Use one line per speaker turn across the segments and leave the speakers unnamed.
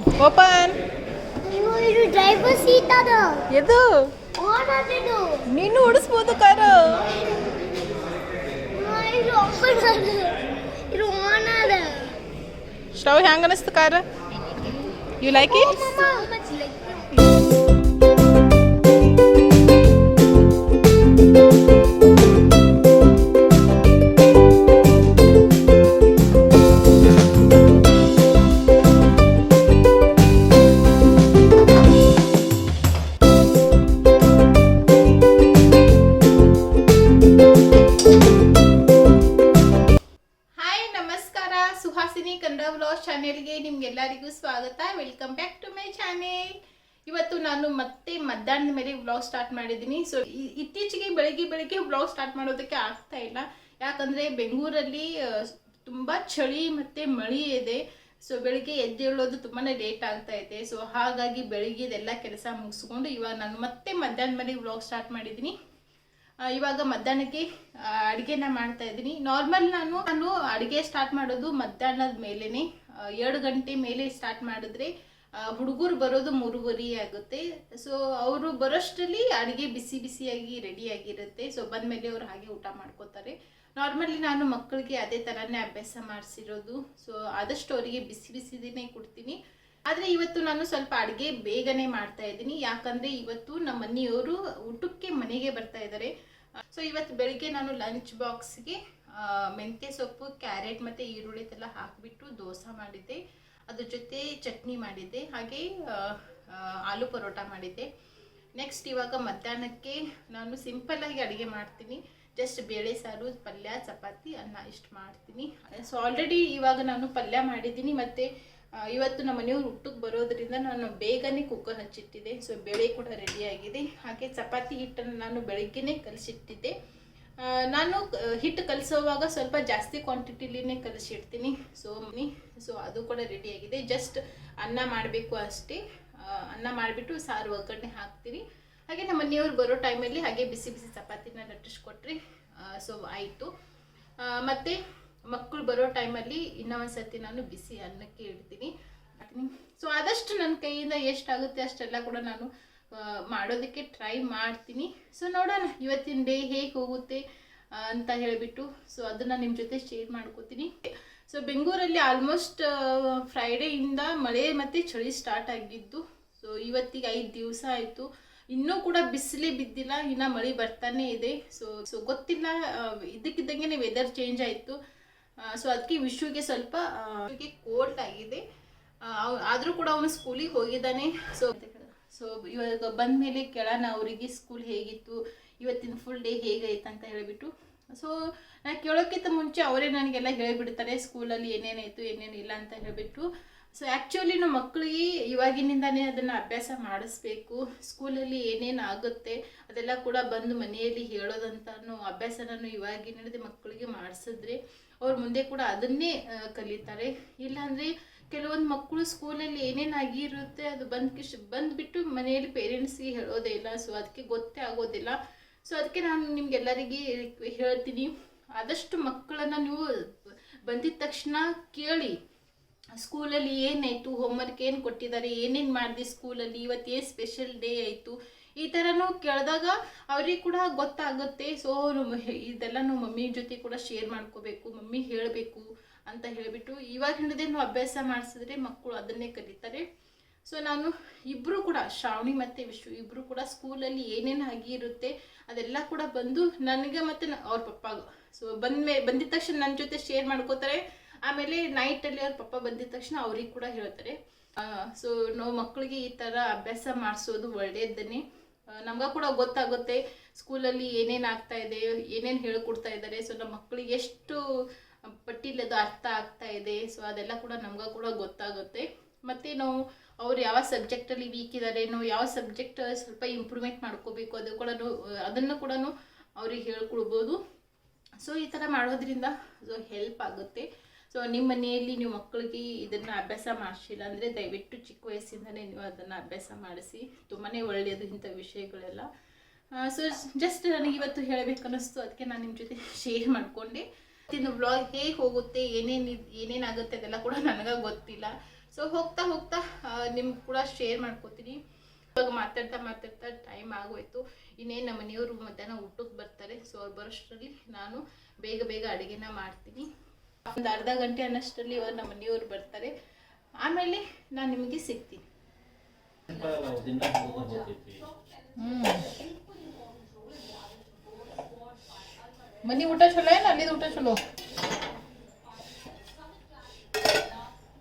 Open.
ಇದು driver seat ಅದ.
ಎದು
ಆನ್ ಆಗಿದು.
ನೀನು ಓಡಿಸ್ಬೋದು ಕಾರು.
ಇದು ಓಪನ್ ಅದ. ಇದು ಆನ್ ಅದ.
ಶ್ರವ್ ಹ್ಯಾಂಗ ಅನಿಸ್ತು car? You like it? Kannada vlog ಚಾನೆಲ್ಗೆ ನಿಮ್ಗೆಲ್ಲರಿಗೂ ಸ್ವಾಗತ. Welcome back to my channel. ಇವತ್ತು ನಾನು ಮತ್ತೆ ಮಧ್ಯಾಹ್ನದ ಮೇಲೆ ವ್ಲಾಗ್ ಸ್ಟಾರ್ಟ್ ಮಾಡಿದ್ದೀನಿ. ಸೊ ಇತ್ತೀಚೆಗೆ ಬೆಳಗ್ಗೆ ವ್ಲಾಗ್ ಸ್ಟಾರ್ಟ್ ಮಾಡೋದಕ್ಕೆ ಆಗ್ತಾ ಇಲ್ಲ, ಯಾಕಂದರೆ ಬೆಂಗಳೂರಲ್ಲಿ ತುಂಬ ಚಳಿ ಮತ್ತು ಮಳೆ ಇದೆ. ಸೊ ಬೆಳಿಗ್ಗೆ ಎದ್ದೇಳೋದು ತುಂಬಾ ಲೇಟ್ ಆಗ್ತಾ ಇದೆ. ಸೊ ಹಾಗಾಗಿ ಬೆಳಿಗ್ಗೆದೆಲ್ಲ ಕೆಲಸ ಮುಗಿಸ್ಕೊಂಡು ಇವಾಗ ನಾನು ಮತ್ತೆ ಮಧ್ಯಾಹ್ನದ ಮೇಲೆ ವ್ಲಾಗ್ ಸ್ಟಾರ್ಟ್ ಮಾಡಿದ್ದೀನಿ. ಇವಾಗ ಮಧ್ಯಾಹ್ನಕ್ಕೆ ಅಡುಗೆನ ಮಾಡ್ತಾ ಇದ್ದೀನಿ. ನಾರ್ಮಲ್ ನಾನು ಅಡುಗೆ ಸ್ಟಾರ್ಟ್ ಮಾಡೋದು ಮಧ್ಯಾಹ್ನದ ಮೇಲೇ 2 ಗಂಟೆ ಮೇಲೆ ಸ್ಟಾರ್ಟ್ ಮಾಡಿದ್ರೆ ಹುಡುಗರು ಬರೋದು 3:30 ಆಗುತ್ತೆ. ಸೊ ಅವರು ಬರೋಷ್ಟರಲ್ಲಿ ಅಡುಗೆ ಬಿಸಿಯಾಗಿ ರೆಡಿಯಾಗಿರುತ್ತೆ. ಸೊ ಬಂದಮೇಲೆ ಅವರು ಹಾಗೆ ಊಟ ಮಾಡ್ಕೋತಾರೆ. ನಾರ್ಮಲಿ ನಾನು ಮಕ್ಕಳಿಗೆ ಅದೇ ಥರನೇ ಅಭ್ಯಾಸ ಮಾಡಿಸಿರೋದು. ಸೊ ಆದಷ್ಟು ಅವರಿಗೆ ಬಿಸಿದಿನೇ ಕೊಡ್ತೀನಿ. ಆದರೆ ಇವತ್ತು ನಾನು ಸ್ವಲ್ಪ ಅಡುಗೆ ಬೇಗನೆ ಮಾಡ್ತಾ ಇದ್ದೀನಿ, ಯಾಕಂದರೆ ಇವತ್ತು ನಮ್ಮ ಮನೆಯವರು ಊಟಕ್ಕೆ ಮನೆಗೆ ಬರ್ತಾ ಇದ್ದಾರೆ. ಸೊ ಇವತ್ತು ಬೆಳಿಗ್ಗೆ ನಾನು ಲಂಚ್ ಬಾಕ್ಸ್ಗೆ ಮೆಂತ್ಯ ಸೊಪ್ಪು, ಕ್ಯಾರೆಟ್ ಮತ್ತು ಈರುಳ್ಳಿ ಎಲ್ಲ ಹಾಕಿಬಿಟ್ಟು ದೋಸೆ ಮಾಡಿದ್ದೆ. ಅದ್ರ ಜೊತೆ ಚಟ್ನಿ ಮಾಡಿದ್ದೆ, ಹಾಗೆ ಆಲೂ ಪರೋಟ ಮಾಡಿದ್ದೆ. ನೆಕ್ಸ್ಟ್ ಇವಾಗ ಮಧ್ಯಾಹ್ನಕ್ಕೆ ನಾನು ಸಿಂಪಲ್ಲಾಗಿ ಅಡುಗೆ ಮಾಡ್ತೀನಿ. ಜಸ್ಟ್ ಬೇಳೆ ಸಾರು, ಪಲ್ಯ, ಚಪಾತಿ, ಅನ್ನ ಇಷ್ಟು ಮಾಡ್ತೀನಿ. ಸೊ ಆಲ್ರೆಡಿ ಇವಾಗ ನಾನು ಪಲ್ಯ ಮಾಡಿದ್ದೀನಿ. ಮತ್ತು ಇವತ್ತು ನಮ್ಮ ಮನೆಯವ್ರು ಊಟಕ್ಕೆ ಬರೋದ್ರಿಂದ ನಾನು ಬೇಗನೆ ಕುಕ್ಕರ್ ಹಚ್ಚಿಟ್ಟಿದ್ದೆ. ಸೊ ಬೇಳೆ ಕೂಡ ರೆಡಿಯಾಗಿದೆ. ಹಾಗೆ ಚಪಾತಿ ಹಿಟ್ಟನ್ನು ನಾನು ಬೆಳಗ್ಗೆನೇ ಕಲಸಿಟ್ಟಿದ್ದೆ. ನಾನು ಹಿಟ್ಟು ಕಲಿಸೋವಾಗ ಸ್ವಲ್ಪ ಜಾಸ್ತಿ ಕ್ವಾಂಟಿಟಿಲಿನೇ ಕಲಿಸಿಡ್ತೀನಿ. ಸೊ ಅದು ಕೂಡ ರೆಡಿಯಾಗಿದೆ. ಜಸ್ಟ್ ಅನ್ನ ಮಾಡಬೇಕು ಅಷ್ಟೇ. ಅನ್ನ ಮಾಡಿಬಿಟ್ಟು ಸಾರು ಒಗ್ಗರಣೆ ಹಾಕ್ತೀನಿ. ಹಾಗೆ ನಮ್ಮ ಮನೆಯವ್ರು ಬರೋ ಟೈಮಲ್ಲಿ ಹಾಗೆ ಬಿಸಿ ಚಪಾತಿನ ಲಟ್ಟಿಸ್ಕೊಟ್ರೆ ಸೊ ಆಯಿತು. ಮತ್ತು ಮಕ್ಕಳು ಬರೋ ಟೈಮಲ್ಲಿ ಇನ್ನೊಂದು ಸರ್ತಿ ನಾನು ಬಿಸಿ ಅನ್ನಕ್ಕೆ ಇಡ್ತೀನಿ. ಸೊ ಆದಷ್ಟು ನನ್ನ ಕೈಯಿಂದ ಎಷ್ಟಾಗುತ್ತೆ ಅಷ್ಟೆಲ್ಲ ಕೂಡ ನಾನು ಮಾಡೋದಕ್ಕೆ ಟ್ರೈ ಮಾಡ್ತೀನಿ. ಸೊ ನೋಡೋಣ ಇವತ್ತಿನ ಡೇ ಹೇಗೆ ಹೋಗುತ್ತೆ ಅಂತ ಹೇಳಿಬಿಟ್ಟು ಸೊ ಅದನ್ನು ನಿಮ್ಮ ಜೊತೆ ಶೇರ್ ಮಾಡ್ಕೋತೀನಿ. ಸೊ ಬೆಂಗಳೂರಲ್ಲಿ ಆಲ್ಮೋಸ್ಟ್ ಫ್ರೈಡೇಯಿಂದ ಮಳೆ ಮತ್ತು ಚಳಿ ಸ್ಟಾರ್ಟ್ ಆಗಿದ್ದು. ಸೊ ಇವತ್ತಿಗೆ 5 ದಿವಸ ಆಯಿತು, ಇನ್ನೂ ಕೂಡ ಬಿಸಿಲೇ ಬಿದ್ದಿಲ್ಲ, ಇನ್ನು ಮಳೆ ಬರ್ತಾನೆ ಇದೆ. ಸೊ ಗೊತ್ತಿಲ್ಲ, ಇದ್ದಕ್ಕಿದ್ದಂಗೆ ವೆದರ್ ಚೇಂಜ್ ಆಯಿತು. ಸೊ ಅದಕ್ಕೆ ವಿಶ್ವಗೆ ಸ್ವಲ್ಪ ಕೋಲ್ಡ್ ಆಗಿದೆ. ಆದರೂ ಕೂಡ ಅವನು ಸ್ಕೂಲಿಗೆ ಹೋಗಿದ್ದಾನೆ. ಸೊ ಇವಾಗ ಬಂದ ಮೇಲೆ ಕೇಳೋಣ ಅವರಿಗೆ ಸ್ಕೂಲ್ ಹೇಗಿತ್ತು, ಇವತ್ತಿನ ಫುಲ್ ಡೇ ಹೇಗಾಯ್ತು ಅಂತ ಹೇಳಿಬಿಟ್ಟು. ಸೊ ನಾನು ಕೇಳೋಕ್ಕಿಂತ ಮುಂಚೆ ಅವರೇ ನನಗೆಲ್ಲ ಹೇಳಿಬಿಡ್ತಾರೆ ಸ್ಕೂಲಲ್ಲಿ ಏನೇನಾಯಿತು ಏನೇನಿಲ್ಲ ಅಂತ ಹೇಳಿಬಿಟ್ಟು. ಸೊ ಆ್ಯಕ್ಚುಲಿ ನಮ್ಮ ಮಕ್ಕಳಿಗೆ ಇವಾಗಿನಿಂದನೇ ಅದನ್ನು ಅಭ್ಯಾಸ ಮಾಡಿಸ್ಬೇಕು. ಸ್ಕೂಲಲ್ಲಿ ಏನೇನು ಆಗುತ್ತೆ ಅದೆಲ್ಲ ಕೂಡ ಬಂದು ಮನೆಯಲ್ಲಿ ಹೇಳೋದಂತನೂ ಅಭ್ಯಾಸನೂ ಇವಾಗಿನಿಂದ ಮಕ್ಕಳಿಗೆ ಮಾಡಿಸಿದ್ರೆ ಅವ್ರು ಮುಂದೆ ಕೂಡ ಅದನ್ನೇ ಕಲಿತಾರೆ. ಇಲ್ಲಾಂದರೆ ಕೆಲವೊಂದು ಮಕ್ಕಳು ಸ್ಕೂಲಲ್ಲಿ ಏನೇನು ಆಗಿರುತ್ತೆ ಅದು ಬಂದುಬಿಟ್ಟು ಮನೆಯಲ್ಲಿ ಪೇರೆಂಟ್ಸ್ಗೆ ಹೇಳೋದೇ ಇಲ್ಲ. ಸೊ ಅದಕ್ಕೆ ಗೊತ್ತೇ ಆಗೋದಿಲ್ಲ. ಸೊ ಅದಕ್ಕೆ ನಾನು ನಿಮ್ಗೆಲ್ಲರಿಗೆ ಹೇಳ್ತೀನಿ, ಆದಷ್ಟು ಮಕ್ಕಳನ್ನು ನೀವು ಬಂದಿದ ತಕ್ಷಣ ಕೇಳಿ, ಸ್ಕೂಲಲ್ಲಿ ಏನಾಯಿತು, ಹೋಮ್ವರ್ಕ್ ಏನು ಕೊಟ್ಟಿದ್ದಾರೆ, ಏನೇನು ಮಾಡಿದೆ ಸ್ಕೂಲಲ್ಲಿ, ಇವತ್ತೇನು ಸ್ಪೆಷಲ್ ಡೇ ಆಯಿತು, ಈ ಥರನೂ ಕೇಳಿದಾಗ ಅವ್ರಿಗೆ ಕೂಡ ಗೊತ್ತಾಗುತ್ತೆ. ಸೊ ಇದೆಲ್ಲ ನಾವು ಮಮ್ಮಿ ಜೊತೆ ಕೂಡ ಶೇರ್ ಮಾಡ್ಕೋಬೇಕು, ಮಮ್ಮಿ ಹೇಳಬೇಕು ಅಂತ ಹೇಳಿಬಿಟ್ಟು ಇವಾಗ ಹಿಡಿದೇ ನಾವು ಅಭ್ಯಾಸ ಮಾಡಿಸಿದ್ರೆ ಮಕ್ಕಳು ಅದನ್ನೇ ಕಲಿತಾರೆ. ಸೊ ನಾನು ಇಬ್ಬರು ಕೂಡ, ಶ್ರಾವಣಿ ಮತ್ತು ವಿಶ್ವ ಇಬ್ಬರು ಕೂಡ ಸ್ಕೂಲಲ್ಲಿ ಏನೇನು ಆಗಿರುತ್ತೆ ಅದೆಲ್ಲ ಕೂಡ ಬಂದು ನನಗೆ ಮತ್ತು ಅವ್ರ ಪಪ್ಪಾಗ ಸೊ ಬಂದಿದ ತಕ್ಷಣ ನನ್ನ ಜೊತೆ ಶೇರ್ ಮಾಡ್ಕೋತಾರೆ. ಆಮೇಲೆ ನೈಟಲ್ಲಿ ಅವ್ರ ಪಪ್ಪ ಬಂದಿದ ತಕ್ಷಣ ಅವ್ರಿಗೆ ಕೂಡ ಹೇಳ್ತಾರೆ. ಸೊ ನಾವು ಮಕ್ಕಳಿಗೆ ಈ ಥರ ಅಭ್ಯಾಸ ಮಾಡಿಸೋದು ಒಳ್ಳೆಯದನ್ನೇ. ನಮ್ಗೆ ಕೂಡ ಗೊತ್ತಾಗುತ್ತೆ ಸ್ಕೂಲಲ್ಲಿ ಏನೇನು ಆಗ್ತಾ ಇದೆ, ಏನೇನು ಹೇಳ್ಕೊಡ್ತಾ ಇದ್ದಾರೆ. ಸೊ ನಮ್ಮ ಮಕ್ಕಳಿಗೆ ಎಷ್ಟು ಪಟ್ಟಿಲಿ ಅದು ಅರ್ಥ ಆಗ್ತಾ ಇದೆ. ಸೊ ಅದೆಲ್ಲ ಕೂಡ ನಮ್ಗೆ ಕೂಡ ಗೊತ್ತಾಗುತ್ತೆ. ಮತ್ತು ನಾವು ಅವ್ರು ಯಾವ ಸಬ್ಜೆಕ್ಟಲ್ಲಿ ವೀಕ್ ಇದ್ದಾರೆ, ನಾವು ಯಾವ ಸಬ್ಜೆಕ್ಟ್ ಸ್ವಲ್ಪ ಇಂಪ್ರೂವ್ಮೆಂಟ್ ಮಾಡ್ಕೋಬೇಕು ಅದನ್ನು ಕೂಡ ಅವ್ರಿಗೆ ಹೇಳ್ಕೊಡ್ಬೋದು. ಸೊ ಈ ಥರ ಮಾಡೋದ್ರಿಂದ ಸೊ ಹೆಲ್ಪ್ ಆಗುತ್ತೆ. ಸೊ ನಿಮ್ಮ ಮನೆಯಲ್ಲಿ ನೀವು ಮಕ್ಕಳಿಗೆ ಇದನ್ನು ಅಭ್ಯಾಸ ಮಾಡಿಸಿಲ್ಲ ಅಂದರೆ ದಯವಿಟ್ಟು ಚಿಕ್ಕ ವಯಸ್ಸಿಂದಲೇ ನೀವು ಅದನ್ನು ಅಭ್ಯಾಸ ಮಾಡಿಸಿ, ತುಂಬಾ ಒಳ್ಳೆಯದು ಇಂಥ ವಿಷಯಗಳೆಲ್ಲ. ಸೊ ಜಸ್ಟ್ ನನಗೆ ಇವತ್ತು ಹೇಳಬೇಕನ್ನಿಸ್ತು, ಅದಕ್ಕೆ ನಾನು ನಿಮ್ಮ ಜೊತೆ ಶೇರ್ ಮಾಡಿಕೊಂಡೆ. ಇನ್ನು ವ್ಲಾಗ್ ಹೇಗೆ ಹೋಗುತ್ತೆ, ಏನೇನಾಗುತ್ತೆ ಅದೆಲ್ಲ ಕೂಡ ನನಗೆ ಗೊತ್ತಿಲ್ಲ. ಸೊ ಹೋಗ್ತಾ ಹೋಗ್ತಾ ನಿಮ್ಗೆ ಕೂಡ ಶೇರ್ ಮಾಡ್ಕೋತೀನಿ. ಇವಾಗ ಮಾತಾಡ್ತಾ ಮಾತಾಡ್ತಾ ಟೈಮ್ ಆಗೋಯ್ತು. ಇನ್ನೇನು ನಮ್ಮ ಮನೆಯವರು ಮಧ್ಯಾಹ್ನ ಊಟಕ್ಕೆ ಬರ್ತಾರೆ. ಸೊ ಅವ್ರು ಬರೋಷ್ಟರಲ್ಲಿ ನಾನು ಬೇಗ ಬೇಗ ಅಡುಗೆನ ಮಾಡ್ತೀನಿ. ಒಂದು ಅರ್ಧ ಗಂಟೆ ಅನ್ನೋಷ್ಟರಲ್ಲಿ ಇವಾಗ ನಮ್ಮ ಮನೆಯವರು ಬರ್ತಾರೆ. ಆಮೇಲೆ ನಾನು ನಿಮಗೆ ಸಿಗ್ತೀನಿ. ಮನೆ ಊಟ ಚಲೋ ಏನು ಅಲ್ಲಿದ ಊಟ ಚಲೋ?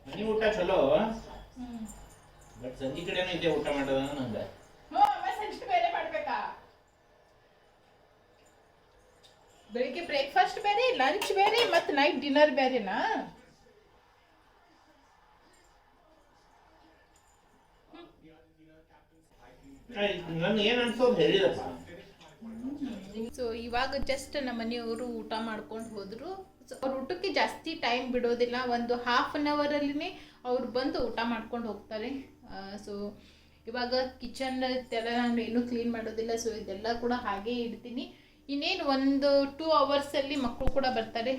ಮನೆ ಊಟ ಚಲೋ, ಬಟ್ ಸಂಜೆ ಕಡೆನೂ ಇದೆ ಊಟ ಮಾಡೋದ ನಂಗೆ.
ಸಂಜೆ ಬೇರೆ ಮಾಡ್ಬೇಕಾ? ಬೆಳಿಗ್ಗೆ ಬ್ರೇಕ್ಫಾಸ್ಟ್ ಬೇರೆ, ಲಂಚ್ ಬೇರೆ, ಮತ್ತು ನೈಟ್ ಡಿನ್ನರ್ ಬೇರೆನಾ?
ನಂಗೆ ಏನು ಅನ್ಸೋದು ಹೇಳಿದಪ್ಪ.
ಸೊ ಇವಾಗ ಜಸ್ಟ್ ನಮ್ಮ ಮನೆಯವರು ಊಟ ಮಾಡ್ಕೊಂಡು ಹೋದ್ರು. ಸೊ ಅವ್ರ ಊಟಕ್ಕೆ ಜಾಸ್ತಿ ಟೈಮ್ ಬಿಡೋದಿಲ್ಲ, ಒಂದು ಹಾಫ್ ಆನ್ ಅವರಲ್ಲಿನೇ ಅವ್ರು ಬಂದು ಊಟ ಮಾಡ್ಕೊಂಡು ಹೋಗ್ತಾರೆ. ಸೊ ಇವಾಗ ಕಿಚನ್ ಎಲ್ಲ ನಾನು ಏನೂ ಕ್ಲೀನ್ ಮಾಡೋದಿಲ್ಲ. ಸೊ ಇದೆಲ್ಲ ಕೂಡ ಹಾಗೇ ಇಡ್ತೀನಿ. ಇನ್ನೇನು ಒಂದು 2 ಅವರ್ಸಲ್ಲಿ ಮಕ್ಕಳು ಕೂಡ ಬರ್ತಾರೆ.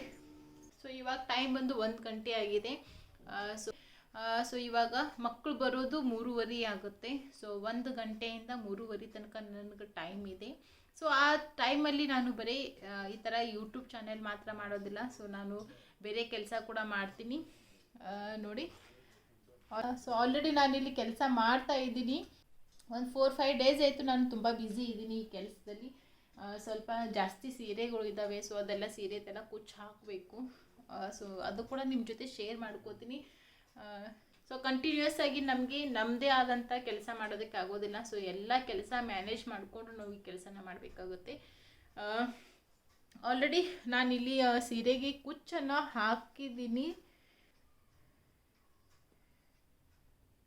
ಸೊ ಇವಾಗ ಟೈಮ್ ಬಂದು 1 ಗಂಟೆ ಆಗಿದೆ. ಸೊ ಇವಾಗ ಮಕ್ಕಳು ಬರೋದು 3:30 ಆಗುತ್ತೆ. ಸೊ 1 ಗಂಟೆಯಿಂದ 3:30 ತನಕ ನನಗೆ ಟೈಮ್ ಇದೆ. ಸೊ ಆ ಟೈಮಲ್ಲಿ ನಾನು ಬರೀ ಈ ಥರ ಯೂಟ್ಯೂಬ್ ಚಾನೆಲ್ ಮಾತ್ರ ಮಾಡೋದಿಲ್ಲ. ಸೊ ನಾನು ಬೇರೆ ಕೆಲಸ ಕೂಡ ಮಾಡ್ತೀನಿ ನೋಡಿ. ಸೊ ಆಲ್ರೆಡಿ ನಾನಿಲ್ಲಿ ಕೆಲಸ ಮಾಡ್ತಾ ಇದ್ದೀನಿ. ಒಂದು 4-5 ಡೇಸ್ ಆಯಿತು ನಾನು ತುಂಬ ಬ್ಯುಸಿ ಇದ್ದೀನಿ ಈ ಕೆಲಸದಲ್ಲಿ. ಸ್ವಲ್ಪ ಜಾಸ್ತಿ ಸೀರೆಗಳು ಇದ್ದಾವೆ. ಸೊ ಅದೆಲ್ಲ ಸೀರೆದೆಲ್ಲ ಕುಚ್ಚು ಹಾಕಬೇಕು. ಸೊ ಅದು ಕೂಡ ನಿಮ್ಮ ಜೊತೆ ಶೇರ್ ಮಾಡ್ಕೋತೀನಿ. ಸೊ ಕಂಟಿನ್ಯೂಸ್ ಆಗಿ ನಮಗೆ ನಮ್ಮದೇ ಆದಂಥ ಕೆಲಸ ಮಾಡೋದಕ್ಕೆ ಆಗೋದಿಲ್ಲ. ಸೊ ಎಲ್ಲ ಕೆಲಸ ಮ್ಯಾನೇಜ್ ಮಾಡಿಕೊಂಡು ನಾವು ಈ ಕೆಲಸನ ಮಾಡಬೇಕಾಗುತ್ತೆ. ಆಲ್ರೆಡಿ ನಾನಿಲ್ಲಿ ಸೀರೆಗೆ ಕುಚ್ಚನ್ನು ಹಾಕಿದ್ದೀನಿ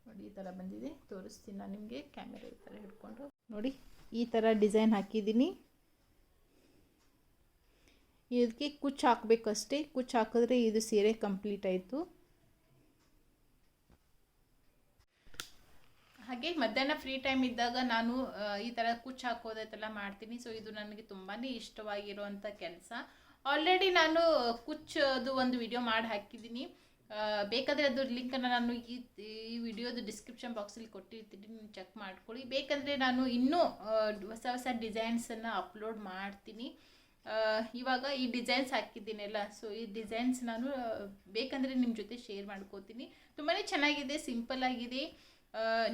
ನೋಡಿ. ಈ ಥರ ಬಂದಿದೆ, ತೋರಿಸ್ತೀನಿ ನಾನು ನಿಮಗೆ. ಕ್ಯಾಮೆರಾ ಈ ಥರ ಹಿಡ್ಕೊಂಡು ನೋಡಿ, ಈ ಥರ ಡಿಸೈನ್ ಹಾಕಿದ್ದೀನಿ. ಇದಕ್ಕೆ ಕುಚ್ಚು ಹಾಕಬೇಕಷ್ಟೇ. ಕುಚ್ಚು ಹಾಕಿದ್ರೆ ಇದು ಸೀರೆ ಕಂಪ್ಲೀಟ್ ಆಯಿತು. ಹಾಗೆ ಮಧ್ಯಾಹ್ನ ಫ್ರೀ ಟೈಮ್ ಇದ್ದಾಗ ನಾನು ಈ ಥರ ಕುಚ್ಚು ಹಾಕೋದೆಲ್ಲ ಮಾಡ್ತೀನಿ. ಸೊ ಇದು ನನಗೆ ತುಂಬಾ ಇಷ್ಟವಾಗಿರುವಂಥ ಕೆಲಸ. ಆಲ್ರೆಡಿ ನಾನು ಕುಚ್ಚದು ಒಂದು ವಿಡಿಯೋ ಮಾಡಿ ಹಾಕಿದ್ದೀನಿ. ಬೇಕಾದರೆ ಅದ್ರ ಲಿಂಕನ್ನು ನಾನು ಈ ವಿಡಿಯೋದು ಡಿಸ್ಕ್ರಿಪ್ಷನ್ ಬಾಕ್ಸಲ್ಲಿ ಕೊಟ್ಟಿರ್ತೀನಿ, ನೀವು ಚೆಕ್ ಮಾಡ್ಕೊಳ್ಳಿ. ಬೇಕಂದರೆ ನಾನು ಇನ್ನೂ ಹೊಸ ಹೊಸ ಡಿಸೈನ್ಸನ್ನು ಅಪ್ಲೋಡ್ ಮಾಡ್ತೀನಿ. ಇವಾಗ ಈ ಡಿಸೈನ್ಸ್ ಹಾಕಿದ್ದೀನಲ್ಲ, ಸೊ ಈ ಡಿಸೈನ್ಸ್ ನಾನು ಬೇಕಂದರೆ ನಿಮ್ಮ ಜೊತೆ ಶೇರ್ ಮಾಡ್ಕೋತೀನಿ. ತುಂಬಾ ಚೆನ್ನಾಗಿದೆ, ಸಿಂಪಲ್ ಆಗಿದೆ.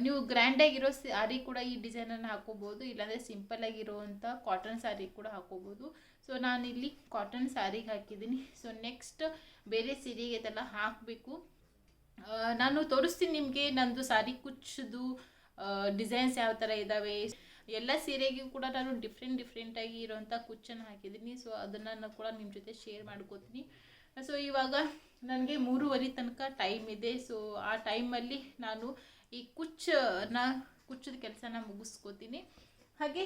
ನೀವು ಗ್ರ್ಯಾಂಡಾಗಿರೋ ಸ್ಯಾರಿ ಕೂಡ ಈ ಡಿಸೈನನ್ನು ಹಾಕೋಬೋದು, ಇಲ್ಲಾಂದರೆ ಸಿಂಪಲ್ಲಾಗಿರೋವಂಥ ಕಾಟನ್ ಸ್ಯಾರಿ ಕೂಡ ಹಾಕೋಬೋದು. ಸೊ ನಾನಿಲ್ಲಿ ಕಾಟನ್ ಸ್ಯಾರಿಗೆ ಹಾಕಿದ್ದೀನಿ. ಸೊ ನೆಕ್ಸ್ಟ್ ಬೇರೆ ಸೀರೆಗೆ ಇದೆಲ್ಲ ಹಾಕಬೇಕು. ನಾನು ತೋರಿಸ್ತೀನಿ ನಿಮಗೆ ನಂದು ಸ್ಯಾರಿ ಕುಚ್ಚದು ಡಿಸೈನ್ಸ್ ಯಾವ ಥರ ಇದ್ದಾವೆ. ಎಲ್ಲ ಸೀರೆಗೂ ಕೂಡ ನಾನು ಡಿಫ್ರೆಂಟಾಗಿ ಇರೋವಂಥ ಕುಚ್ಚನ್ನು ಹಾಕಿದ್ದೀನಿ. ಸೊ ಅದನ್ನು ಕೂಡ ನಿಮ್ಮ ಜೊತೆ ಶೇರ್ ಮಾಡ್ಕೋತೀನಿ. ಸೊ ಇವಾಗ ನನಗೆ 3:30 ತನಕ ಟೈಮ್ ಇದೆ. ಸೊ ಆ ಟೈಮಲ್ಲಿ ನಾನು ಈ ಕುಚ್ಚದ ಕೆಲಸನ ಮುಗಿಸ್ಕೋತೀನಿ. ಹಾಗೆ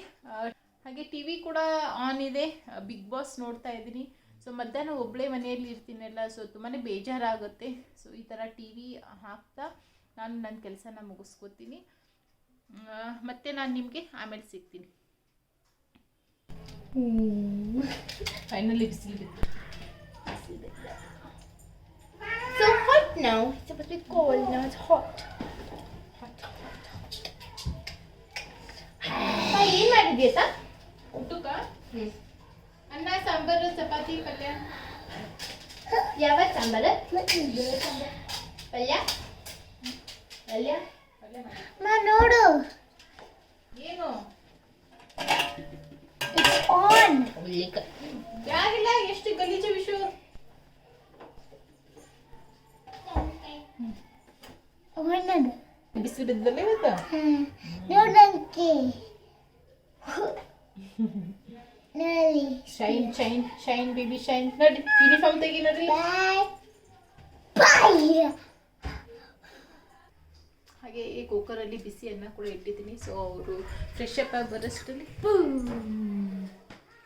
ಟಿ ವಿ ಕೂಡ ಆನ್ ಇದೆ, ಬಿಗ್ ಬಾಸ್ ನೋಡ್ತಾ ಇದ್ದೀನಿ. ಸೊ ಮಧ್ಯಾಹ್ನ ಒಬ್ಬಳೇ ಮನೆಯಲ್ಲಿ ಇರ್ತೀನಲ್ಲ, ಸೊ ತುಂಬಾ ಬೇಜಾರಾಗುತ್ತೆ. ಸೊ ಈ ಥರ ಟಿ ವಿ ಹಾಕ್ತಾ ನಾನು ನನ್ನ ಕೆಲಸನ ಮುಗಿಸ್ಕೋತೀನಿ. ಮತ್ತೆ ನಾನು ನಿಮಗೆ ಆಮೇಲೆ ಸಿಗ್ತೀನಿ. ಫೈನಲಿ ಬಿಸಿಲು ಬಿತ್ತು.
So hot now. It's supposed to be cold. Now it's hot. ಏನು ಮಾಡಿದ್ಯಾ
ಊಟಕ್ಕ? ಅನ್ನ, ಸಾಂಬಾರು, ಚಪಾತಿ, ಪಲ್ಯ.
ಯಾವ ಸಾಂಬಾರು? ಪಲ್ಯ ನೋಡು.
ಏನು
It's on.
ಯಾರಿಲ್ಲ, ಎಷ್ಟು ಗಲೀಜು ವಿಷಯ. ಬಿಸಿಲು ಬಿದ್ದಲ್ಲ ಇವತ್ತು.
ನೋಡಂಕೆ
shine shine shine baby shine. ನೋಡಿ ಯೂನಿಫಾರ್ಮ್ ತೆಗಿ ನೋಡ್ರಿ. ಹಾಗೆ ಈ ಕುಕ್ಕರಲ್ಲಿ ಬಿಸಿ ಅನ್ನ ಕೂಡ ಇಟ್ಟಿದ್ದೀನಿ. ಸೊ ಅವರು ಫ್ರೆಶ್ ಅಪ್ ಆಗಿ ಬರೋಷ್ಟರಲ್ಲಿ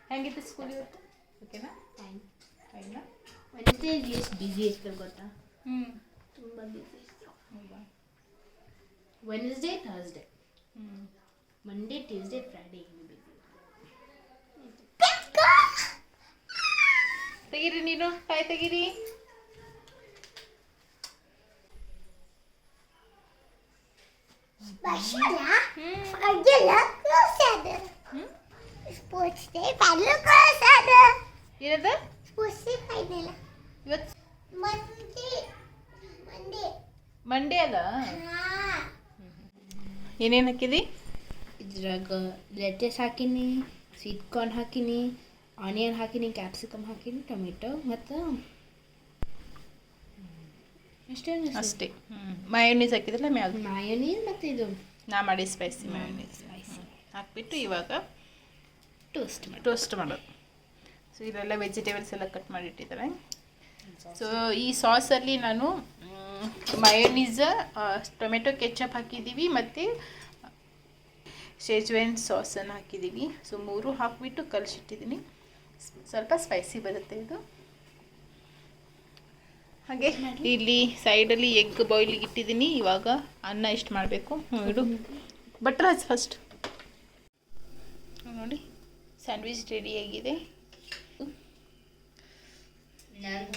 ಹೆಂಗಿತ್ತು ಸ್ಕೂಲ್ ಇವತ್ತು? ಓಕೆನಾ? ಫೈನಾ?
ವೆನ್ಸ್ಡೇ ಎಷ್ಟು ಬಿಸಿ ಇತ್ತು ಗೊತ್ತಾ? ತುಂಬ ಬಿಸಿ ಇತ್ತು.
ಹೌದಾ?
Wednesday, Thursday, Monday, Tuesday, Friday
ತೆಗೀರಿ, ನೀನು ಕಾಯಿ ತೆಗೀರಿ. ಏನದ ಇವತ್ತು ಮಂಡೇ ಅದ ಏನೇನು ಹಾಕಿದಿ?
ಇದ್ರಾಗ ಲೆಟಸ್ ಹಾಕಿನಿ, ಸ್ವೀಟ್ ಕಾರ್ನ್ ಹಾಕಿನಿ, ಆನಿಯನ್ ಹಾಕಿನಿ, ಕ್ಯಾಪ್ಸಿಕಮ್ ಹಾಕಿನಿ, ಟೊಮೆಟೊ ಮತ್ತು
ಅಷ್ಟೇ. ಮಯೋನೀಸ್ ಹಾಕಿದ್ರಲ್ಲ ಮ್ಯಾಗ
ಮಾಯೋನೀಸ್ ಮತ್ತು ಇದು
ನಾ ಮಾಡಿ ಸ್ಪೈಸಿ ಮಯೋನೀಸ್ ಹಾಕ್ಬಿಟ್ಟು ಇವಾಗ ಟೋಸ್ಟ್ ಮಾಡೋದು. ಸೊ ಇದೆಲ್ಲ ವೆಜಿಟೇಬಲ್ಸ್ ಎಲ್ಲ ಕಟ್ ಮಾಡಿಟ್ಟಿದ್ದಾರೆ. ಸೊ ಈ ಸಾಸಲ್ಲಿ ನಾನು ಮಯೋನೀಸ್, ಟೊಮೆಟೊ ಕೆಚಪ್ ಹಾಕಿದ್ದೀವಿ ಮತ್ತು ಶೇಜ್ವಾನ್ ಸಾಸನ್ನು ಹಾಕಿದ್ದೀವಿ. ಸೊ 3 ಹಾಕಿಬಿಟ್ಟು ಕಲಿಸಿಟ್ಟಿದ್ದೀನಿ. ಸ್ವಲ್ಪ ಸ್ಪೈಸಿ ಬರುತ್ತೆ ಇದು. ಹಾಗೆ ಇಲ್ಲಿ ಸೈಡಲ್ಲಿ ಎಗ್ ಬಾಯ್ಲಿಗೆ ಇಟ್ಟಿದ್ದೀನಿ. ಇವಾಗ ಅನ್ನ ಎಷ್ಟು ಮಾಡಬೇಕು ಇಡು. ಬಟ್ರ್ ಹಚ್ಚಿ ಫಸ್ಟ್. ನೋಡಿ ಸ್ಯಾಂಡ್ವಿಚ್ ರೆಡಿಯಾಗಿದೆ.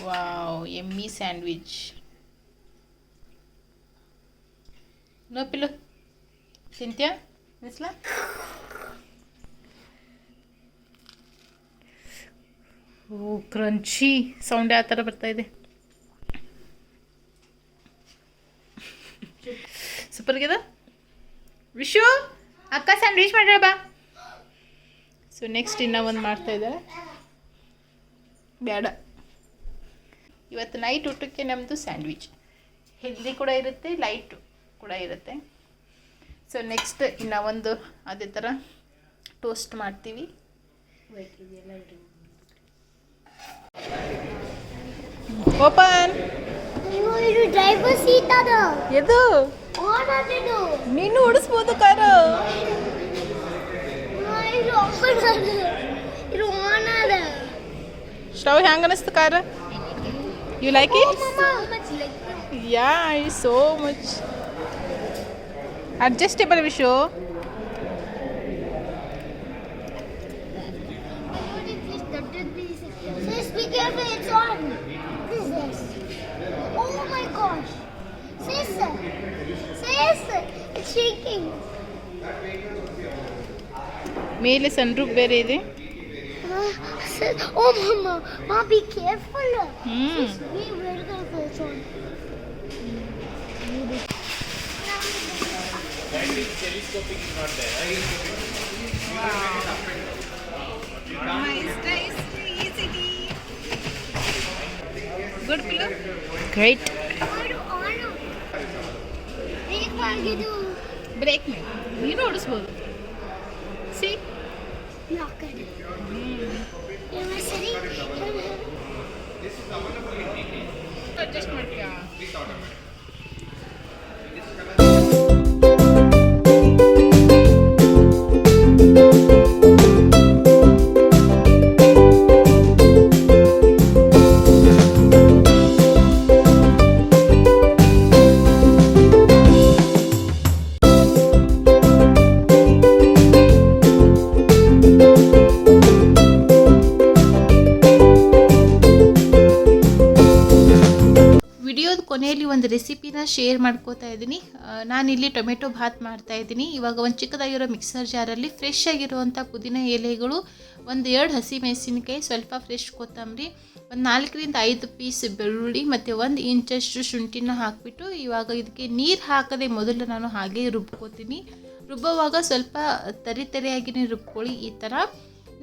ವಾವ್, ಎಮ್ಮಿ ಸ್ಯಾಂಡ್ವಿಚ್. ನೋ ಪಿಲ್ಲು ತಿಂತ್ಯಾ ಬಿಸ್ಲ? ಓ ಕ್ರಂಚಿ ಸೌಂಡ್ ಯಾವ ಥರ ಬರ್ತಾ ಇದೆ. ಸೂಪರ್ ಆಗಿದೆ. ವಿಶು ಅಕ್ಕ ಸ್ಯಾಂಡ್ವಿಚ್ ಮಾಡ್ಯಾಳ ಬಾ. ಸೊ ನೆಕ್ಸ್ಟ್ ಇನ್ನೂ ಒಂದು ಮಾಡ್ತಾ ಇದ್ದಾರೆ. ಬೇಡ, ಇವತ್ತು ನೈಟ್ ಊಟಕ್ಕೆ ನಮ್ಮದು ಸ್ಯಾಂಡ್ವಿಚ್ ಹೆಲ್ದಿ ಕೂಡ ಇರುತ್ತೆ, ಲೈಟ್ ಕೂಡ ಇರುತ್ತೆ. ಸೊ ನೆಕ್ಸ್ಟ್ ಇನ್ನೂ ಒಂದು ಅದೇ ಥರ ಟೋಸ್ಟ್ ಮಾಡ್ತೀವಿ. ಓಪನ್.
ಡ್ರೈವರ್ ಸೀಟ್ ಅದ
ಎದು ನೀನು ಓಡಿಸ್ಬೋದು ಕಾರು.
ಇದು ಆನ್ ಅದ.
ಸ್ಟವ್ ಹ್ಯಾಂಗ ಅನಿಸ್ತು car? You like it? Yeah, it's so much adjustable. Vishu
Be careful, it's on. What is this? Oh my gosh. Sister. It's shaking.
ಮೇಲೆ ಸನ್ರೂಫ್ ಬೇರೆ ಇದೆ.
Oh mama, be careful.
Hmm.
Be very careful, it's on.
Telescoping is not there.
Good pillow. Great. Brake ಮೇಲೆ ನೀನು ಓಡಿಸ್ಬೋದು. C adjust ಮಾಡ್ತೀಯಾ? ವಿಡಿಯೋದ ಕೊನೆಯಲ್ಲಿ ಒಂದು ರೆಸಿಪಿನ ಶೇರ್ ಮಾಡ್ಕೋತಾ ಇದ್ದೀನಿ. ನಾನಿಲ್ಲಿ ಟೊಮೆಟೊ ಭಾತ್ ಮಾಡ್ತಾ ಇದ್ದೀನಿ. ಇವಾಗ ಒಂದು ಚಿಕ್ಕದಾಗಿರೋ ಮಿಕ್ಸರ್ ಜಾರಲ್ಲಿ ಫ್ರೆಶ್ ಆಗಿರುವಂಥ ಪುದೀನ ಎಲೆಗಳು, 1-2 ಹಸಿಮೆಣಸಿನಕಾಯಿ, ಸ್ವಲ್ಪ ಫ್ರೆಶ್ ಕೊತ್ತಂಬರಿ, ಒಂದು 4ರಿಂದ 5 ಪೀಸ್ ಬೆಳ್ಳುಳ್ಳಿ ಮತ್ತು 1 ಇಂಚಷ್ಟು ಶುಂಠಿನ ಹಾಕಿಬಿಟ್ಟು ಇವಾಗ ಇದಕ್ಕೆ ನೀರು ಹಾಕದೆ ಮೊದಲು ನಾನು ಹಾಗೆ ರುಬ್ಕೋತೀನಿ. ರುಬ್ಬುವಾಗ ಸ್ವಲ್ಪ ತರಿಯಾಗಿನೇ ರುಬ್ಕೊಳ್ಳಿ ಈ ಥರ.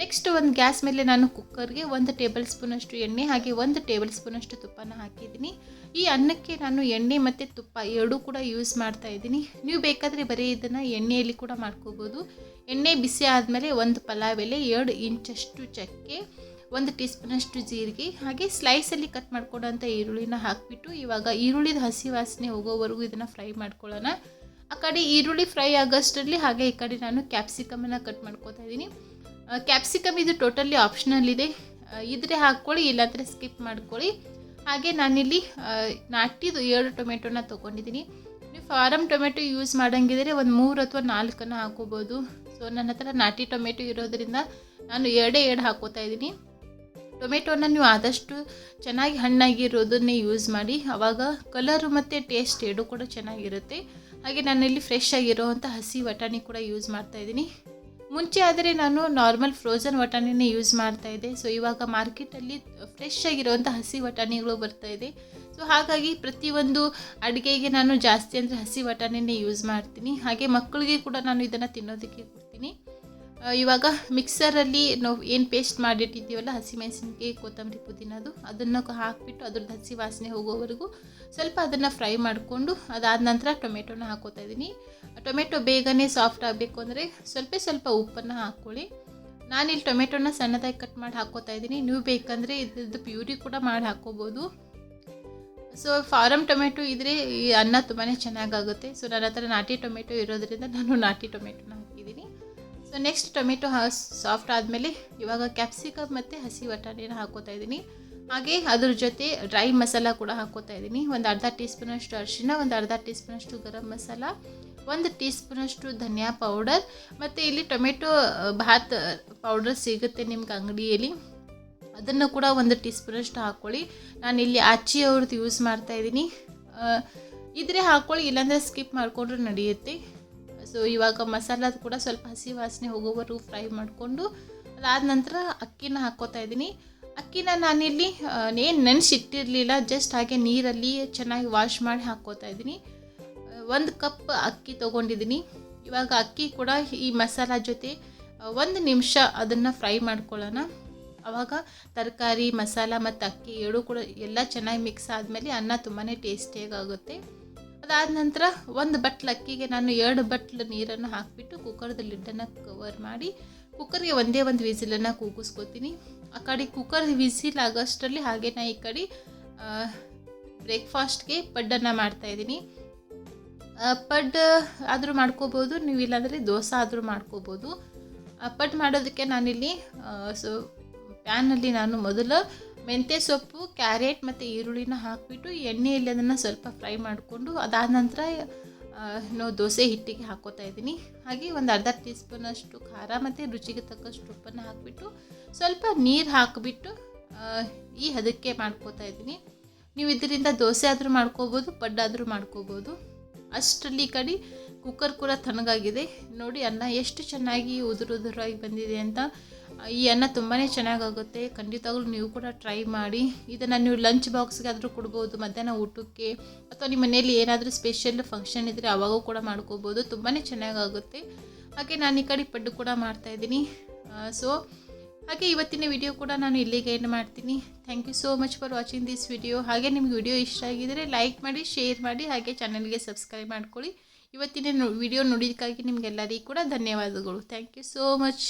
ನೆಕ್ಸ್ಟ್ ಒಂದು ಗ್ಯಾಸ್ ಮೇಲೆ ನಾನು ಕುಕ್ಕರ್ಗೆ 1 ಟೇಬಲ್ ಸ್ಪೂನಷ್ಟು ಎಣ್ಣೆ ಹಾಗೆ 1 ಟೇಬಲ್ ಸ್ಪೂನಷ್ಟು ತುಪ್ಪನ ಹಾಕಿದ್ದೀನಿ. ಈ ಅನ್ನಕ್ಕೆ ನಾನು ಎಣ್ಣೆ ಮತ್ತು ತುಪ್ಪ ಎರಡೂ ಕೂಡ ಯೂಸ್ ಮಾಡ್ತಾ ಇದ್ದೀನಿ. ನೀವು ಬೇಕಾದರೆ ಬರೀ ಇದನ್ನು ಎಣ್ಣೆಯಲ್ಲಿ ಕೂಡ ಮಾಡ್ಕೋಬೋದು. ಎಣ್ಣೆ ಬಿಸಿ ಆದಮೇಲೆ 1 ಪಲಾವ್ ಎಲೆ, 2 ಇಂಚಷ್ಟು ಚಕ್ಕೆ, 1 ಟೀ ಸ್ಪೂನಷ್ಟು ಜೀರಿಗೆ ಹಾಗೆ ಸ್ಲೈಸಲ್ಲಿ ಕಟ್ ಮಾಡ್ಕೊಂಡಂಥ ಈರುಳ್ಳಿನ ಹಾಕಿಬಿಟ್ಟು ಇವಾಗ ಈರುಳ್ಳಿದ ಹಸಿ ವಾಸನೆ ಹೋಗೋವರೆಗೂ ಇದನ್ನು ಫ್ರೈ ಮಾಡ್ಕೊಳ್ಳೋಣ. ಆ ಕಡೆ ಈರುಳ್ಳಿ ಫ್ರೈ ಆಗೋಷ್ಟರಲ್ಲಿ ಹಾಗೆ ಈ ಕಡೆ ನಾನು ಕ್ಯಾಪ್ಸಿಕಮನ್ನು ಕಟ್ ಮಾಡ್ಕೋತಾ ಇದ್ದೀನಿ. ಕ್ಯಾಪ್ಸಿಕಮ್ ಇದು ಟೋಟಲಿ ಆಪ್ಷನಲ್ ಇದೆ, ಇದ್ರೆ ಹಾಕ್ಕೊಳ್ಳಿ, ಇಲ್ಲಾಂದರೆ ಸ್ಕಿಪ್ ಮಾಡ್ಕೊಳ್ಳಿ. ಹಾಗೆ ನಾನಿಲ್ಲಿ ನಾಟಿದು 7 ಟೊಮೆಟೊನ ತೊಗೊಂಡಿದ್ದೀನಿ. ನೀವು ಫಾರಮ್ ಟೊಮೆಟೊ ಯೂಸ್ ಮಾಡೋಂಗಿದ್ರೆ ಒಂದು 3 ಅಥವಾ 4 ಹಾಕೋಬೋದು. ಸೊ ನನ್ನ ಹತ್ರ ನಾಟಿ ಟೊಮೆಟೊ ಇರೋದರಿಂದ ನಾನು 2 ಹಾಕೋತಾ ಇದ್ದೀನಿ. ಟೊಮೆಟೊನ ನೀವು ಆದಷ್ಟು ಚೆನ್ನಾಗಿ ಹಣ್ಣಾಗಿರೋದನ್ನೇ ಯೂಸ್ ಮಾಡಿ, ಆವಾಗ ಕಲರು ಮತ್ತು ಟೇಸ್ಟ್ ಎರಡೂ ಕೂಡ ಚೆನ್ನಾಗಿರುತ್ತೆ. ಹಾಗೆ ನಾನಿಲ್ಲಿ ಫ್ರೆಶ್ ಆಗಿರೋವಂಥ ಹಸಿ ಬಟಾಣಿ ಕೂಡ ಯೂಸ್ ಮಾಡ್ತಾಯಿದ್ದೀನಿ. ಮುಂಚೆ ಆದರೆ ನಾನು ನಾರ್ಮಲ್ ಫ್ರೋಝನ್ ಬಟಾಣಿನೇ ಯೂಸ್ ಮಾಡ್ತಾಯಿದ್ದೆ. ಸೊ ಇವಾಗ ಮಾರ್ಕೆಟಲ್ಲಿ ಫ್ರೆಶ್ ಆಗಿರೋವಂಥ ಹಸಿ ಬಟಾಣಿಗಳು ಬರ್ತಾಯಿದೆ. ಸೊ ಹಾಗಾಗಿ ಪ್ರತಿಯೊಂದು ಅಡುಗೆಗೆ ನಾನು ಜಾಸ್ತಿ ಅಂದರೆ ಹಸಿ ಬಟಾಣಿನೇ ಯೂಸ್ ಮಾಡ್ತೀನಿ. ಹಾಗೆ ಮಕ್ಕಳಿಗೆ ಕೂಡ ನಾನು ಇದನ್ನು ತಿನ್ನೋದಕ್ಕೆ ಕೊಡ್ತೀನಿ. ಇವಾಗ ಮಿಕ್ಸರಲ್ಲಿ ನಾವು ಏನು ಪೇಸ್ಟ್ ಮಾಡಿಟ್ಟಿದ್ದೀವಲ್ಲ ಹಸಿಮೆಣಸಿನ್ಕಾಯಿ, ಕೊತ್ತಂಬರಿ, ಪುದೀನದು ಅದನ್ನು ಹಾಕಿಬಿಟ್ಟು ಅದ್ರದ್ದು ಹಸಿ ವಾಸನೆ ಹೋಗೋವರೆಗೂ ಸ್ವಲ್ಪ ಅದನ್ನು ಫ್ರೈ ಮಾಡಿಕೊಂಡು ಅದಾದ ನಂತರ ಟೊಮೆಟೊನ ಹಾಕೋತಾ ಇದ್ದೀನಿ. ಟೊಮೆಟೊ ಬೇಗನೆ ಸಾಫ್ಟ್ ಆಗಬೇಕು ಅಂದರೆ ಸ್ವಲ್ಪ ಉಪ್ಪನ್ನು ಹಾಕ್ಕೊಳ್ಳಿ. ನಾನಿಲ್ಲಿ ಟೊಮೆಟೊನ ಸಣ್ಣದಾಗಿ ಕಟ್ ಮಾಡಿ ಹಾಕ್ಕೋತಾ ಇದ್ದೀನಿ. ನೀವು ಬೇಕಂದರೆ ಇದ್ರದ್ದು ಪ್ಯೂರಿ ಕೂಡ ಮಾಡಿ ಹಾಕ್ಕೋಬೋದು. ಸೊ ಫಾರಮ್ ಟೊಮೆಟೊ ಇದ್ದರೆ ಈ ಅನ್ನ ತುಂಬಾ ಚೆನ್ನಾಗಾಗುತ್ತೆ. ಸೊ ನನ್ನ ಹತ್ರ ನಾಟಿ ಟೊಮೆಟೊ ಇರೋದ್ರಿಂದ ನಾನು ನಾಟಿ ಟೊಮೆಟೊನ ಹಾಕಿದ್ದೀನಿ. ಸೊ ನೆಕ್ಸ್ಟ್ ಟೊಮೆಟೊ ಸಾಫ್ಟ್ ಆದಮೇಲೆ ಇವಾಗ ಕ್ಯಾಪ್ಸಿಕಮ್ ಮತ್ತು ಹಸಿ ಬಟಾಣಿನ ಹಾಕ್ಕೋತಾ ಇದ್ದೀನಿ. ಹಾಗೆ ಅದ್ರ ಜೊತೆ ಡ್ರೈ ಮಸಾಲ ಕೂಡ ಹಾಕ್ಕೋತಾ ಇದ್ದೀನಿ. ಒಂದು ಅರ್ಧ ಟೀ ಸ್ಪೂನಷ್ಟು ಅರಿಶಿನ, ಒಂದು ಅರ್ಧ ಟೀ ಸ್ಪೂನಷ್ಟು ಗರಂ ಮಸಾಲ, 1 ಟೀ ಸ್ಪೂನಷ್ಟು ಧನಿಯಾ ಪೌಡರ್, ಮತ್ತು ಇಲ್ಲಿ ಟೊಮೆಟೊ ಭಾತ್ ಪೌಡರ್ ಸಿಗುತ್ತೆ ನಿಮ್ಗೆ ಅಂಗಡಿಯಲ್ಲಿ, ಅದನ್ನು ಕೂಡ 1 ಟೀ ಸ್ಪೂನಷ್ಟು ಹಾಕ್ಕೊಳ್ಳಿ. ನಾನಿಲ್ಲಿ ಆಚಿ ಅವ್ರದ್ದು ಯೂಸ್ ಮಾಡ್ತಾಯಿದ್ದೀನಿ. ಇದ್ರೆ ಹಾಕ್ಕೊಳ್ಳಿ, ಇಲ್ಲಾಂದರೆ ಸ್ಕಿಪ್ ಮಾಡಿಕೊಂಡ್ರೆ ನಡೆಯುತ್ತೆ. ಸೊ ಇವಾಗ ಮಸಾಲದ ಕೂಡ ಸ್ವಲ್ಪ ಹಸಿ ವಾಸನೆ ಹೋಗೋವರೆಗೂ ಫ್ರೈ ಮಾಡಿಕೊಂಡು ಅದಾದ ನಂತರ ಅಕ್ಕಿನ ಹಾಕ್ಕೋತಾ ಇದ್ದೀನಿ. ಅಕ್ಕಿನ ನಾನಿಲ್ಲಿ ಏನು ನೆನೆಸಿಟ್ಟಿರಲಿಲ್ಲ, ಜಸ್ಟ್ ಹಾಗೆ ನೀರಲ್ಲಿ ಚೆನ್ನಾಗಿ ವಾಶ್ ಮಾಡಿ ಹಾಕ್ಕೋತಾ ಇದ್ದೀನಿ. 1 ಕಪ್ ಅಕ್ಕಿ ತೊಗೊಂಡಿದ್ದೀನಿ. ಇವಾಗ ಅಕ್ಕಿ ಕೂಡ ಈ ಮಸಾಲ ಜೊತೆ 1 ನಿಮಿಷ ಅದನ್ನು ಫ್ರೈ ಮಾಡ್ಕೊಳ್ಳೋಣ. ಆವಾಗ ತರಕಾರಿ, ಮಸಾಲ ಮತ್ತು ಅಕ್ಕಿ ಎರಡೂ ಕೂಡ ಎಲ್ಲ ಚೆನ್ನಾಗಿ ಮಿಕ್ಸ್ ಆದಮೇಲೆ ಅನ್ನ ತುಂಬಾ ಟೇಸ್ಟಿಯಾಗುತ್ತೆ. ಅದಾದ ನಂತರ 1 ಬಟ್ಲು ಅಕ್ಕಿಗೆ ನಾನು 2 ಬಟ್ಲು ನೀರನ್ನು ಹಾಕಿಬಿಟ್ಟು ಕುಕ್ಕರ್ದ ಲಿಡ್ಡನ್ನು ಕವರ್ ಮಾಡಿ ಕುಕ್ಕರ್ಗೆ ಒಂದೇ ಒಂದು ವಿಸಿಲನ್ನು ಕೂಗಿಸ್ಕೊತೀನಿ. ಆ ಕಡೆ ಕುಕ್ಕರ್ ವಿಸಿಲ್ ಆಗೋಷ್ಟರಲ್ಲಿ ಹಾಗೆ ನಾನು ಈ ಕಡೆ ಬ್ರೇಕ್ಫಾಸ್ಟ್ಗೆ ಪಡ್ಡನ್ನು ಮಾಡ್ತಾಯಿದ್ದೀನಿ. ಪಡ್ ಆದರೂ ಮಾಡ್ಕೋಬೋದು, ನೀವು ಇಲ್ಲಾಂದರೆ ದೋಸೆ ಆದರೂ ಮಾಡ್ಕೋಬೋದು. ಪಡ್ ಮಾಡೋದಕ್ಕೆ ನಾನಿಲ್ಲಿ ಪ್ಯಾನಲ್ಲಿ ನಾನು ಮೊದಲು ಮೆಂತ್ಯ ಸೊಪ್ಪು, ಕ್ಯಾರೆಟ್ ಮತ್ತು ಈರುಳ್ಳಿನ ಹಾಕಿಬಿಟ್ಟು ಎಣ್ಣೆಯಲ್ಲಿ ಅದನ್ನು ಸ್ವಲ್ಪ ಫ್ರೈ ಮಾಡಿಕೊಂಡು ಅದಾದ ನಂತರ ನಾವು ದೋಸೆ ಹಿಟ್ಟಿಗೆ ಹಾಕ್ಕೋತಾ ಇದ್ದೀನಿ. ಹಾಗೆ ಒಂದು ಅರ್ಧ ಟೀ ಸ್ಪೂನಷ್ಟು ಖಾರ ಮತ್ತು ರುಚಿಗೆ ತಕ್ಕಷ್ಟು ಉಪ್ಪನ್ನು ಹಾಕಿಬಿಟ್ಟು ಸ್ವಲ್ಪ ನೀರು ಹಾಕಿಬಿಟ್ಟು ಈ ಹದಕ್ಕೆ ಮಾಡ್ಕೋತಾ ಇದ್ದೀನಿ. ನೀವು ಇದರಿಂದ ದೋಸೆ ಆದರೂ ಮಾಡ್ಕೋಬೋದು, ಪಡ್ಡಾದರೂ ಮಾಡ್ಕೋಬೋದು. ಅಷ್ಟರಲ್ಲಿ ಈ ಕಡೆ ಕುಕ್ಕರ್ ಕೂಡ ತಣ್ಣಗಾಗಿದೆ. ನೋಡಿ ಅನ್ನ ಎಷ್ಟು ಚೆನ್ನಾಗಿ ಉದುರಾಗಿ ಬಂದಿದೆ ಅಂತ. ಈ ಅನ್ನ ತುಂಬಾ ಚೆನ್ನಾಗಾಗುತ್ತೆ. ಖಂಡಿತವಾಗ್ಲೂ ನೀವು ಕೂಡ ಟ್ರೈ ಮಾಡಿ. ಇದನ್ನು ನೀವು ಲಂಚ್ ಬಾಕ್ಸ್ಗೆ ಆದರೂ ಕೊಡ್ಬೋದು, ಮಧ್ಯಾಹ್ನ ಊಟಕ್ಕೆ, ಅಥವಾ ನಿಮ್ಮ ಮನೇಲಿ ಏನಾದರೂ ಸ್ಪೆಷಲ್ ಫಂಕ್ಷನ್ ಇದ್ದರೆ ಅವಾಗೂ ಕೂಡ ಮಾಡ್ಕೋಬೋದು. ತುಂಬಾ ಚೆನ್ನಾಗಾಗುತ್ತೆ. ಹಾಗೆ ನಾನು ಈ ಕಡೆ ಪಡ್ಡು ಕೂಡ ಮಾಡ್ತಾಯಿದ್ದೀನಿ. ಸೊ ಹಾಗೆ ಇವತ್ತಿನ ವಿಡಿಯೋ ಕೂಡ ನಾನು ಇಲ್ಲಿಗೆ ಏನು ಮಾಡ್ತೀನಿ. Thank you so much for watching this video. ಹಾಗೆ ನಿಮ್ಗೆ ವಿಡಿಯೋ ಇಷ್ಟ ಆಗಿದರೆ ಲೈಕ್ ಮಾಡಿ, ಶೇರ್ ಮಾಡಿ, ಹಾಗೆ ಚಾನಲ್ಗೆ ಸಬ್ಸ್ಕ್ರೈಬ್ ಮಾಡ್ಕೊಳ್ಳಿ. ಇವತ್ತಿನ ವಿಡಿಯೋ ನೋಡಿದ್ದಕ್ಕಾಗಿ ನಿಮಗೆಲ್ಲರಿಗೂ ಕೂಡ ಧನ್ಯವಾದಗಳು. Thank you so much.